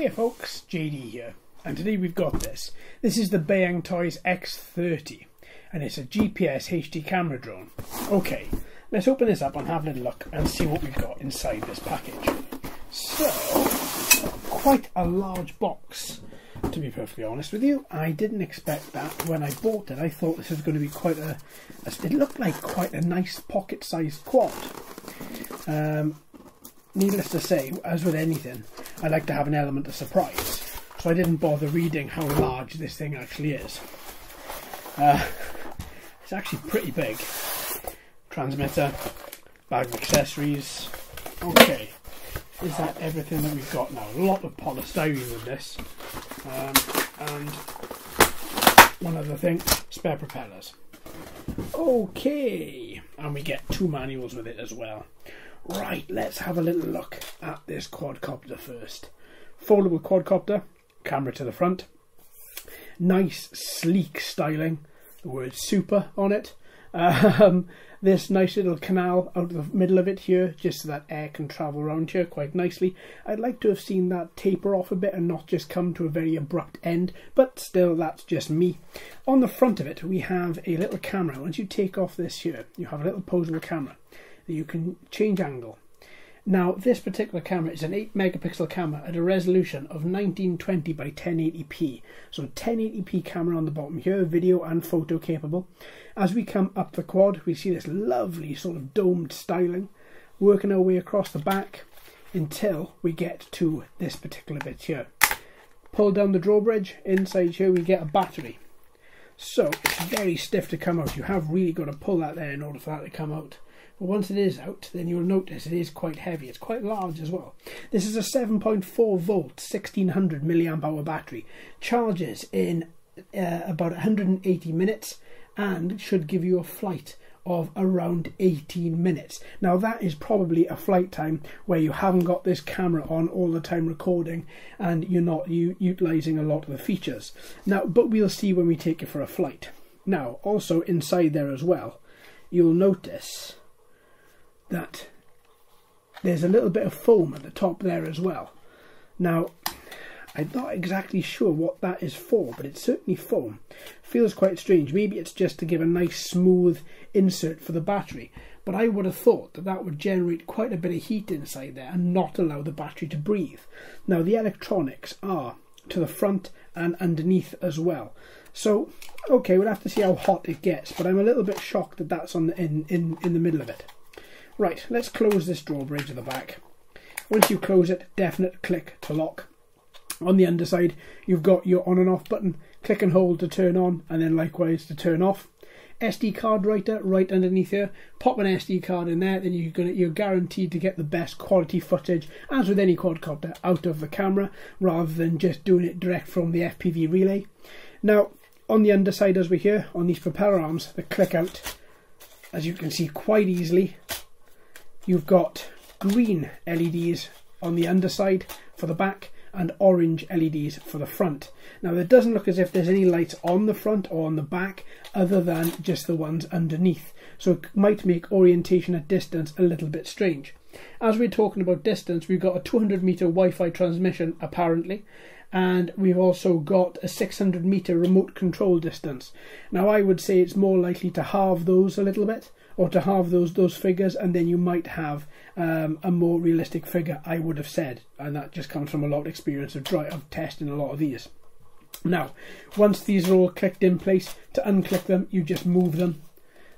Hey folks, JD here, and today we've got this. This is the Bayangtoys X30, and it's a GPS HD camera drone. Okay, let's open this up and have a little look and see what we've got inside this package. So, quite a large box, to be perfectly honest with you. I didn't expect that when I bought it. I thought this was going to be quite it looked like quite a nice pocket-sized quad. Needless to say, as with anything, I like to have an element of surprise, so I didn't bother reading how large this thing actually is. It's actually pretty big. Transmitter, bag of accessories. Okay, is that everything that we've got now? A lot of polystyrene with this, and one other thing, spare propellers. Okay, and we get 2 manuals with it as well. Right, let's have a little look at this quadcopter first. Foldable quadcopter, camera to the front. Nice, sleek styling. The word super on it. This nice little canal out of the middle of it here, just so that air can travel around here quite nicely. I'd like to have seen that taper off a bit and not just come to a very abrupt end, but still, that's just me. On the front of it, we have a little camera. Once you take off this here, you have a little posable camera that you can change angle. Now, this particular camera is an 8 megapixel camera at a resolution of 1920 by 1080p. So 1080p camera on the bottom here, video and photo capable. As we come up the quad, we see this lovely sort of domed styling, working our way across the back until we get to this particular bit here. Pull down the drawbridge, inside here we get a battery. So it's very stiff to come out. You have really got to pull that there in order for that to come out. But once it is out, then you'll notice it is quite heavy. It's quite large as well. This is a 7.4 volt, 1600 milliamp hour battery. Charges in about 180 minutes and should give you a flight of around 18 minutes. Now that is probably a flight time where you haven't got this camera on all the time recording and you're not utilising a lot of the features. Now, but we'll see when we take it for a flight. Now, also inside there as well, you'll notice that there's a little bit of foam at the top there as well. Now, I'm not exactly sure what that is for, but it's certainly foam. Feels quite strange. Maybe it's just to give a nice smooth insert for the battery, but I would have thought that that would generate quite a bit of heat inside there and not allow the battery to breathe. Now, the electronics are to the front and underneath as well. So, okay, we'll have to see how hot it gets, but I'm a little bit shocked that that's on in the middle of it. Right, let's close this drawbridge at the back. Once you close it, definite click to lock. On the underside, you've got your on and off button. Click and hold to turn on, and then likewise to turn off. SD card writer right underneath here. Pop an SD card in there, then you're guaranteed to get the best quality footage, as with any quadcopter, out of the camera, rather than just doing it direct from the FPV relay. Now, on the underside, as we're here, on these propeller arms, the click out, as you can see quite easily. You've got green LEDs on the underside for the back and orange LEDs for the front. Now, it doesn't look as if there's any lights on the front or on the back other than just the ones underneath. So it might make orientation at distance a little bit strange. As we're talking about distance, we've got a 200 meter Wi-Fi transmission apparently, and we've also got a 600 meter remote control distance. Now, I would say it's more likely to halve those a little bit, or to halve those figures, and then you might have a more realistic figure, I would have said, and that just comes from a lot of experience of testing a lot of these. Now, once these are all clicked in place, to unclick them, you just move them.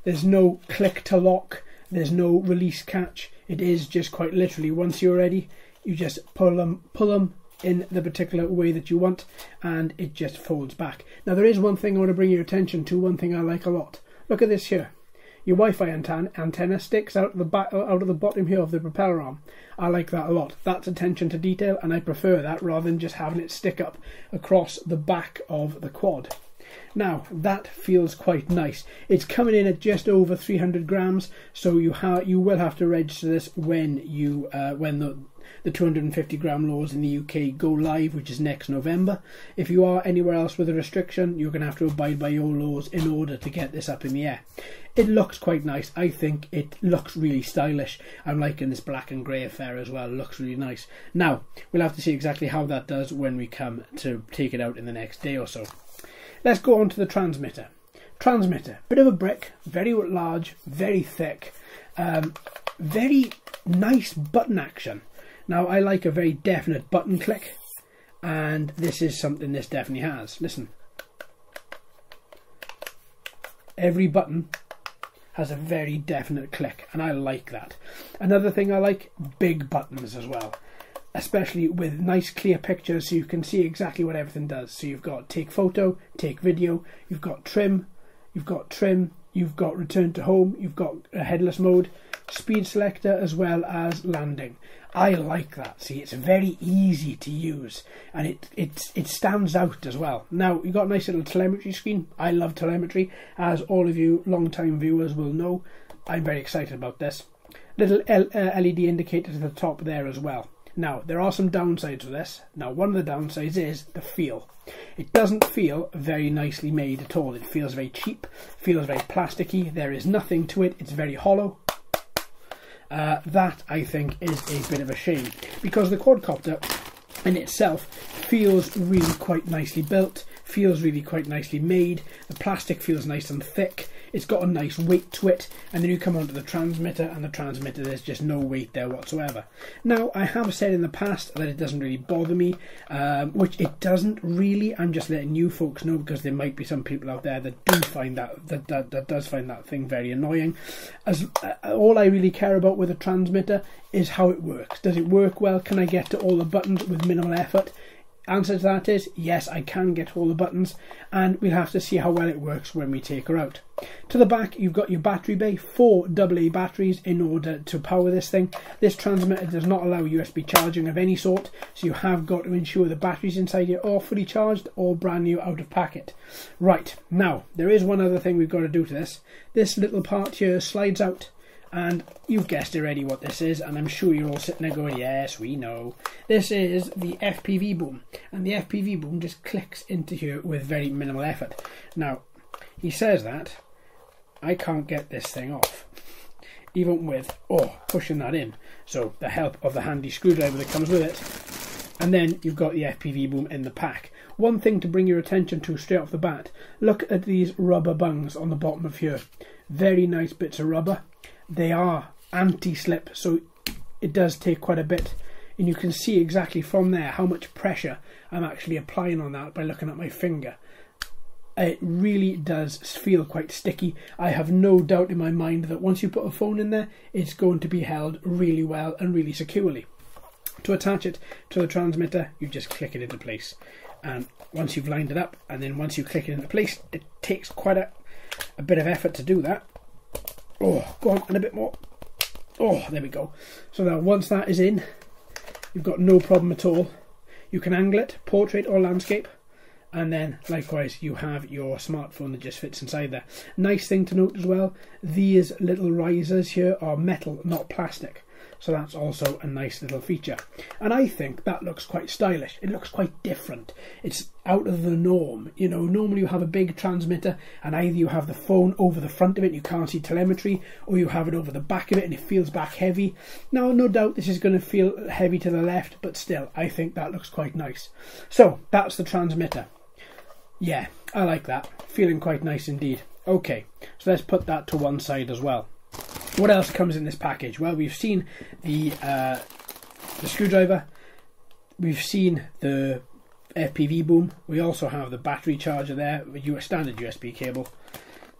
There's no click to lock, there's no release catch. It is just quite literally, once you're ready, you just pull them in the particular way that you want, and it just folds back. Now, there is one thing I want to bring your attention to, one thing I like a lot. Look at this here. Your Wi-Fi antenna sticks out of the bottom here of the propeller arm. I like that a lot. That's attention to detail, and I prefer that rather than just having it stick up across the back of the quad. Now, that feels quite nice. It's coming in at just over 300 grams, so you will have to register this when the 250g laws in the UK go live, which is next November. If you are anywhere else with a restriction, you're going to have to abide by your laws in order to get this up in the air. It looks quite nice. I think it looks really stylish. I'm liking this black and grey affair as well. It looks really nice. Now, we'll have to see exactly how that does when we come to take it out in the next day or so. Let's go on to the transmitter. Transmitter, bit of a brick, very large, very thick, very nice button action. Now, I like a very definite button click, and this is something this definitely has. Listen. Every button has a very definite click, and I like that. Another thing I like, big buttons as well, especially with nice clear pictures so you can see exactly what everything does. So you've got take photo, take video, you've got trim, you've got return to home, you've got a headless mode, speed selector, as well as landing. I like that. See, it's very easy to use, and it stands out as well. Now, you've got a nice little telemetry screen. I love telemetry, as all of you long-time viewers will know. I'm very excited about this. Little LED indicator to the top there as well. Now, there are some downsides to this. Now, one of the downsides is the feel. It doesn't feel very nicely made at all. It feels very cheap, feels very plasticky. There is nothing to it. It's very hollow. That, I think, is a bit of a shame, because the quadcopter in itself feels really quite nicely built, feels really quite nicely made. The plastic feels nice and thick. It's got a nice weight to it, and then you come onto the transmitter, and the transmitter, there's just no weight there whatsoever. Now, I have said in the past that it doesn't really bother me, which it doesn't really. I'm just letting you folks know, because there might be some people out there that do find that does find that thing very annoying. All I really care about with a transmitter is how it works. Does it work well? Can I get to all the buttons with minimal effort? Answer to that is yes, I can get all the buttons, and we'll have to see how well it works when we take her out. To the back, you've got your battery bay, 4 AA batteries in order to power this thing. This transmitter does not allow USB charging of any sort, so you have got to ensure the batteries inside here are fully charged or brand new out of packet. Right, now, there is one other thing we've got to do to this. This little part here slides out, and you've guessed already what this is, and I'm sure you're all sitting there going, yes, we know. This is the FPV boom, and the FPV boom just clicks into here with very minimal effort. Now, he says that I can't get this thing off, even with pushing that in. So the help of the handy screwdriver that comes with it, and then you've got the FPV boom in the pack. One thing to bring your attention to straight off the bat, look at these rubber bungs on the bottom of here. Very nice bits of rubber. They are anti-slip, so it does take quite a bit, and you can see exactly from there how much pressure I'm actually applying on that by looking at my finger. It really does feel quite sticky. I have no doubt in my mind that once you put a phone in there, it's going to be held really well and really securely. To attach it to the transmitter, you just click it into place, and once you've lined it up, and then once you click it into place, it takes quite a bit of effort to do that. Oh, go on, and a bit more. Oh, there we go. So now once that is in, you've got no problem at all. You can angle it, portrait or landscape, and then likewise you have your smartphone that just fits inside there. Nice thing to note as well, these little risers here are metal, not plastic. So that's also a nice little feature. And I think that looks quite stylish. It looks quite different. It's out of the norm. You know, normally you have a big transmitter and either you have the phone over the front of it and you can't see telemetry, or you have it over the back of it and it feels back heavy. Now, no doubt this is going to feel heavy to the left, but still, I think that looks quite nice. So, that's the transmitter. Yeah, I like that. Feeling quite nice indeed. Okay, so let's put that to one side as well. What else comes in this package? Well, we've seen the screwdriver, we've seen the FPV boom, we also have the battery charger there with a standard USB cable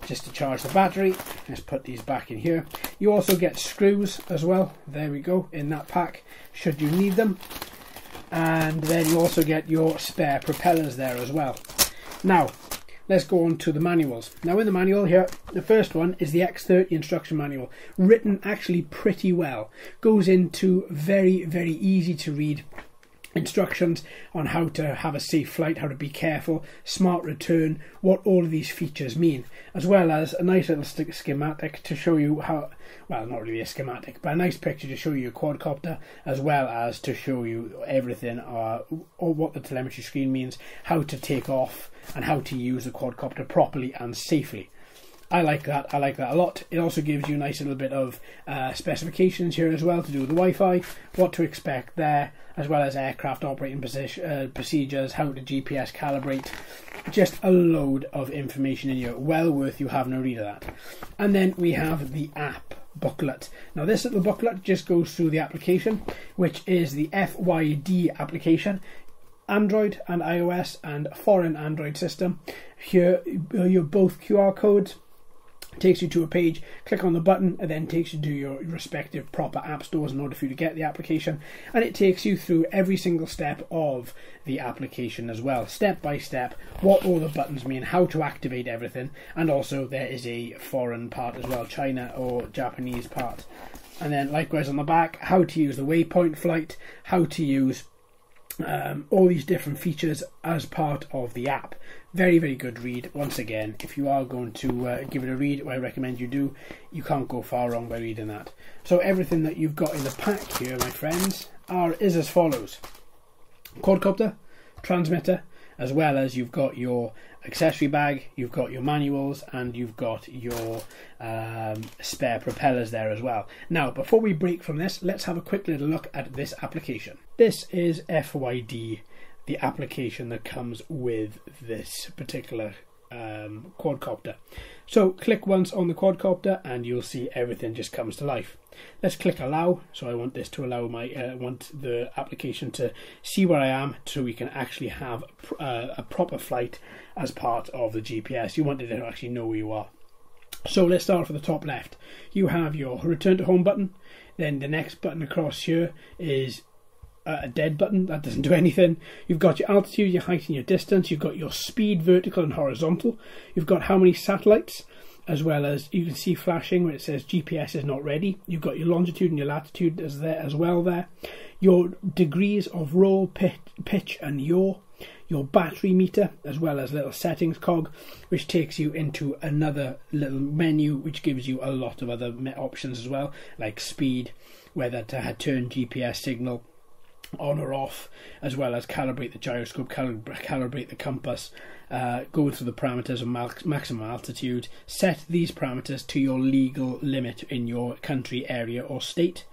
just to charge the battery. Let's put these back in here. You also get screws as well, there we go, in that pack should you need them, and then you also get your spare propellers there as well. Now, let's go on to the manuals. Now in the manual here, the first one is the X30 instruction manual, written actually pretty well. Goes into very, very easy to read instructions on how to have a safe flight, how to be careful, smart return, what all of these features mean, as well as a nice little schematic to show you how, well, not really a schematic, but a nice picture to show you a quadcopter, as well as to show you everything, or what the telemetry screen means, how to take off, and how to use the quadcopter properly and safely. I like that a lot. It also gives you a nice little bit of specifications here as well to do with the Wi-Fi, what to expect there, as well as aircraft operating procedures, how to GPS calibrate. Just a load of information in here, well worth you having a read of that. And then we have the app booklet. Now this little booklet just goes through the application, which is the FYD application. Android and iOS and foreign Android system. Here you're both QR codes. Takes you to a page, click on the button, and then takes you to your respective proper app stores in order for you to get the application, and it takes you through every single step of the application as well, step by step, what all the buttons mean, how to activate everything, and also there is a foreign part as well, China or Japanese part. And then likewise on the back, how to use the waypoint flight, how to use all these different features as part of the app. Very, very good read. Once again, if you are going to give it a read, I recommend you do. You can't go far wrong by reading that. So everything that you've got in the pack here, my friends, is as follows: quadcopter, transmitter, as well as you've got your accessory bag, you've got your manuals, and you've got your spare propellers there as well. Now, before we break from this, let's have a quick little look at this application. This is FYD, the application that comes with this particular quadcopter. So click once on the quadcopter and you'll see everything just comes to life. Let's click allow. So I want this to allow my want the application to see where I am, so we can actually have a proper flight as part of the GPS. You want it to actually know where you are. So let's start from the top left. You have your return to home button. Then the next button across here is a dead button. That doesn't do anything. You've got your altitude, your height and your distance. You've got your speed, vertical and horizontal. You've got how many satellites, as well as you can see flashing where it says GPS is not ready. You've got your longitude and your latitude as well there. Your degrees of roll, pitch and yaw. Your battery meter, as well as little settings cog, which takes you into another little menu which gives you a lot of other options as well, like speed, whether to turn GPS signal on or off, as well as calibrate the gyroscope, calibrate the compass, go through the parameters of maximum altitude, set these parameters to your legal limit in your country, area or state.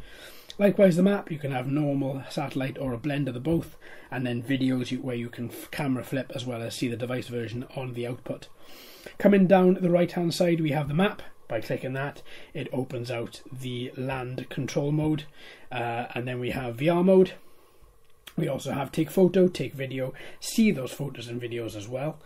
Likewise the map, you can have normal, satellite or a blend of the both, and then videos where you can camera flip as well as see the device version on the output. Coming down the right hand side we have the map. By clicking that, it opens out the land control mode, and then we have VR mode. We also have take photo, take video, see those photos and videos as well.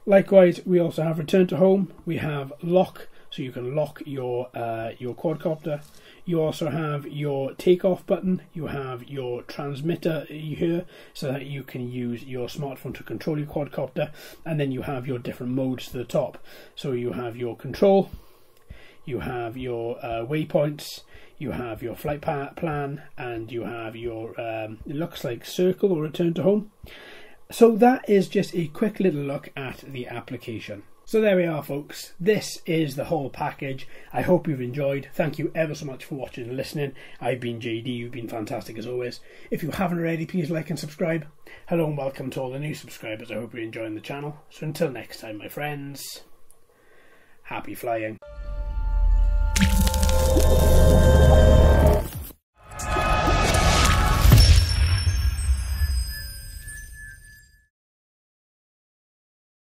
Likewise, we also have return to home. We have lock, so you can lock your quadcopter. You also have your takeoff button. You have your transmitter here, so that you can use your smartphone to control your quadcopter. And then you have your different modes to the top. So you have your control, you have your waypoints, you have your flight plan, and you have your, it looks like circle or return to home. So that is just a quick little look at the application. So there we are, folks. This is the whole package. I hope you've enjoyed. Thank you ever so much for watching and listening. I've been JD. You've been fantastic as always. If you haven't already, please like and subscribe. Hello and welcome to all the new subscribers. I hope you're enjoying the channel. So until next time, my friends, happy flying.